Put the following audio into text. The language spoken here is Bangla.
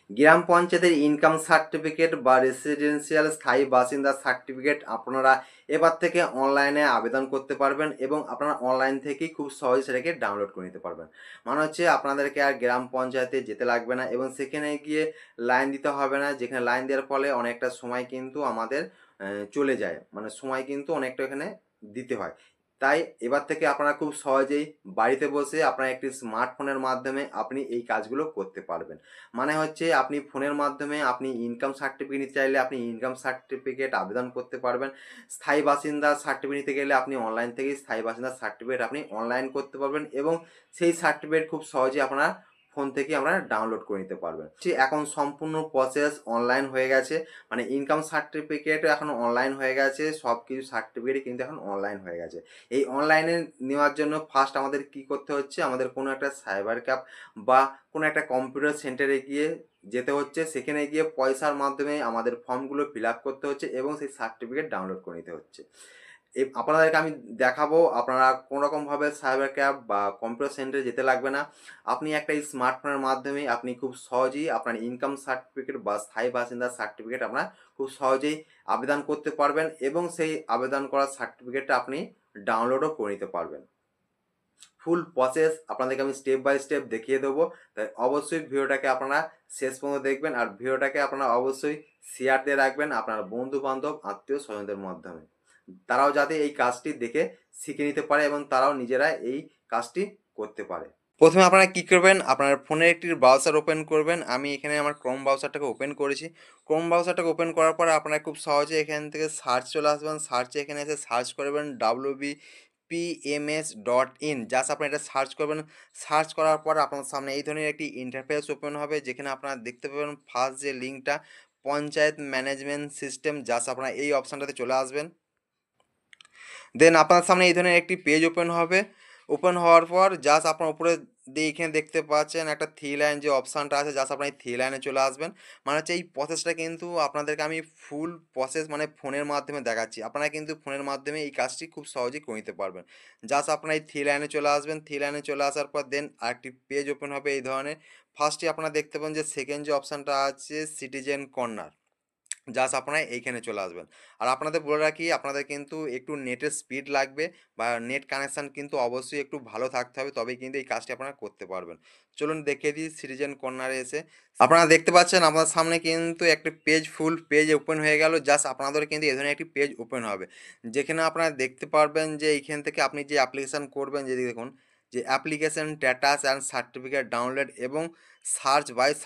গ্রাম পঞ্চায়েতের ইনকাম সার্টিফিকেট বা রেসিডেন্সিয়াল স্থায়ী বাসিন্দার সার্টিফিকেট আপনারা এবার থেকে অনলাইনে আবেদন করতে পারবেন এবং আপনারা অনলাইন থেকেই খুব সহজে সেটাকে ডাউনলোড করে নিতে পারবেন। মানে হচ্ছে আপনাদেরকে আর গ্রাম পঞ্চায়েতে যেতে লাগবে না এবং সেখানে গিয়ে লাইন দিতে হবে না, যেখানে লাইন দেওয়ার ফলে অনেকটা সময় কিন্তু আমাদের চলে যায়, মানে সময় কিন্তু অনেকটা এখানে দিতে হয়। তাই এবার থেকে আপনারা খুব সহজেই বাড়িতে বসে আপনার একটি স্মার্টফোনের মাধ্যমে আপনি এই কাজগুলো করতে পারবেন। মানে হচ্ছে আপনি ফোনের মাধ্যমে আপনি ইনকাম সার্টিফিকেট নিতে চাইলে আপনি ইনকাম সার্টিফিকেট আবেদন করতে পারবেন। স্থায়ী বাসিন্দার সার্টিফিকেট নিতে গেলে আপনি অনলাইন থেকেই স্থায়ী বাসিন্দার সার্টিফিকেট আপনি অনলাইন করতে পারবেন এবং সেই সার্টিফিকেট খুব সহজেই আপনারা ফোন থেকে আপনারা ডাউনলোড করে নিতে পারবেন। এখন সম্পূর্ণ প্রসেস অনলাইন হয়ে গেছে, মানে ইনকাম সার্টিফিকেটও এখন অনলাইন হয়ে গেছে, সব কিছু সার্টিফিকেটই কিন্তু এখন অনলাইন হয়ে গেছে। এই অনলাইনে নেওয়ার জন্য ফার্স্ট আমাদের কি করতে হচ্ছে, আমাদের কোনো একটা সাইবার ক্যাফ বা কোনো একটা কম্পিউটার সেন্টারে গিয়ে যেতে হচ্ছে, সেখানে গিয়ে পয়সার মাধ্যমে আমাদের ফর্মগুলো ফিল আপ করতে হচ্ছে এবং সেই সার্টিফিকেট ডাউনলোড করে নিতে হচ্ছে। আপনাদেরকে আমি দেখাবো, আপনারা কোনোরকমভাবে সাইবার ক্যাফ বা কম্পিউটার সেন্টারে যেতে লাগবে না। আপনি একটা স্মার্টফোনের মাধ্যমে আপনি খুব সহজেই আপনার ইনকাম সার্টিফিকেট বা স্থায়ী বাসিন্দার সার্টিফিকেট আপনারা খুব সহজেই আবেদন করতে পারবেন এবং সেই আবেদন করা সার্টিফিকেটটা আপনি ডাউনলোডও করে নিতে পারবেন। ফুল প্রসেস আপনাদেরকে আমি স্টেপ বাই স্টেপ দেখিয়ে দেবো, তাই অবশ্যই ভিডিওটাকে আপনারা শেষ পর্যন্ত দেখবেন আর ভিডিওটাকে আপনারা অবশ্যই শেয়ার দিয়ে রাখবেন আপনার বন্ধু বান্ধব আত্মীয় স্বজনদের মাধ্যমে, তারাও যাতে এই কাজটি দেখে শিখে নিতে পারে এবং তারাও নিজেরা এই কাজটি করতে পারে। প্রথমে আপনারা কী করবেন, আপনার ফোনের একটি ব্রাউজার ওপেন করবেন। আমি এখানে আমার ক্রোম ব্রাউজারটাকে ওপেন করেছি। ক্রোম ব্রাউজারটাকে ওপেন করার পরে আপনারা খুব সহজে এখান থেকে সার্চ চলে আসবেন। সার্চে এখানে এসে সার্চ করবেন wbpms.in, জাস্ট আপনি এটা সার্চ করবেন। সার্চ করার পর আপনার সামনে এই ধরনের একটি ইন্টারফেস ওপেন হবে, যেখানে আপনারা দেখতে পাবেন ফার্স্ট যে লিঙ্কটা পঞ্চায়েত ম্যানেজমেন্ট সিস্টেম, জাস্ট আপনারা এই অপশানটাতে চলে আসবেন। দেন আপনার সামনে এই ধরনের একটি পেজ ওপেন হবে। ওপেন হওয়ার পর জাস্ট আপনার উপরে দিয়ে এখানে দেখতে পাচ্ছেন একটা থ্রি লাইন যে অপশানটা আছে, জাস্ট আপনার এই থ্রি লাইনে চলে আসবেন। মানে হচ্ছে এই প্রসেসটা কিন্তু আপনাদেরকে আমি ফুল প্রসেস মানে ফোনের মাধ্যমে দেখাচ্ছি, আপনারা কিন্তু ফোনের মাধ্যমে এই কাজটি খুব সহজেই করে নিতে পারবেন। জাস্ট আপনারা এই থ্রি লাইনে চলে আসবেন। থ্রি লাইনে চলে আসার পর দেন আরেকটি পেজ ওপেন হবে এই ধরনের। ফার্স্টে আপনারা দেখতে পাবেন যে সেকেন্ড যে অপশানটা আছে সিটিজেন কর্নার, জাস্ট আপনারা এইখানে চলে আসবেন। আর আপনাদের বলে রাখি, আপনাদের কিন্তু একটু নেটের স্পিড লাগবে বা নেট কানেকশান কিন্তু অবশ্যই একটু ভালো থাকতে হবে, তবেই কিন্তু এই কাজটি আপনারা করতে পারবেন। চলুন দেখিয়ে দিই সিটিজেন কর্নারে এসে। আপনারা দেখতে পাচ্ছেন আপনার সামনে কিন্তু একটা পেজ ফুল পেজ ওপেন হয়ে গেল। জাস্ট আপনাদের কিন্তু এই ধরনের একটি পেজ ওপেন হবে, যেখানে আপনারা দেখতে পারবেন যে এইখান থেকে আপনি যে অ্যাপ্লিকেশান করবেন, যদি দেখুন যে application status and certificate download এবং সার্চ বাই